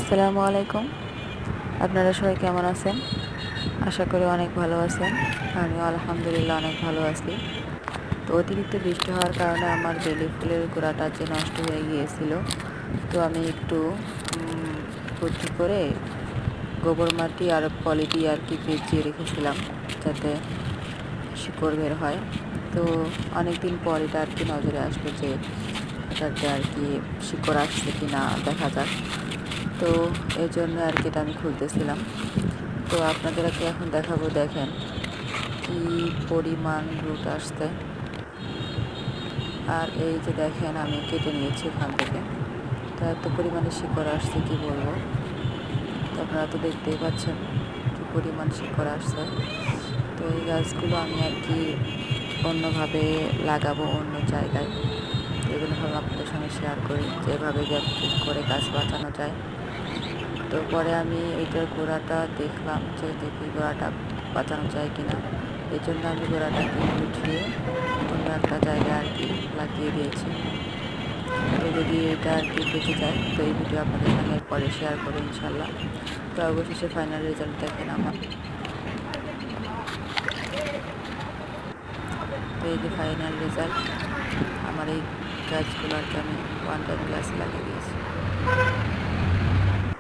আসসালামু আলাইকুম। আপনারা সবাই কেমন আছেন? আশা করি অনেক ভালো আছেন। আমিও আলহামদুলিল্লাহ অনেক ভালো আছি। তো অতিরিক্ত বৃষ্টি হওয়ার কারণে আমার বেলি ফুলের গোড়াটা যে নষ্ট হয়ে গিয়েছিল, তো আমি একটু বুদ্ধি করে গোবর মাটি আর পলি দিয়ে আর কি পেঁচিয়ে রেখেছিলাম যাতে শিকড় বের হয়। তো অনেক দিন পর এটা আর কি নজরে আসলো যে এটাতে আর কি শিকড় আসছে কি না দেখা যাক। তো এই জন্য আর কি এটা আমি খুলতেছিলাম। তো আপনাদেরকে এখন দেখাবো, দেখেন কি পরিমাণ রুট আসছে। আর এই যে দেখেন আমি কেটে নিয়েছি এখান থেকে, তো এত পরিমাণে শিকড় আসছে কি বলবো। তো আপনারা তো দেখতেই পাচ্ছেন কি পরিমাণ শিকড় আসছে। তো এই গাছগুলো আমি আর কি অন্যভাবে লাগাবো অন্য জায়গায়। এগুলো ভাবলাম আপনাদের সঙ্গে শেয়ার করি যে এভাবে গ্যাপটিং করে গাছ বাঁচানো যায়। তো পরে আমি এইটার গোড়াটা দেখলাম যে দেখি গোড়াটা বাঁচানো যায় কিনা। এই জন্য আমি গোড়াটাকে উঠিয়ে অন্য একটা জায়গায় আর কি লাগিয়ে দিয়েছি। তো যদি এটা আর কি বেঁচে যায় তো এই ভিডিও আপনাদের সঙ্গে পরে শেয়ার করবো ইনশাল্লাহ। তো অবশেষে ফাইনাল রেজাল্ট দেখেন আমার। তো এই যে ফাইনাল রেজাল্ট আমার এই গাছগুলো আর কি আমি ওয়ান টাইম গ্লাসে লাগিয়ে দিয়েছি।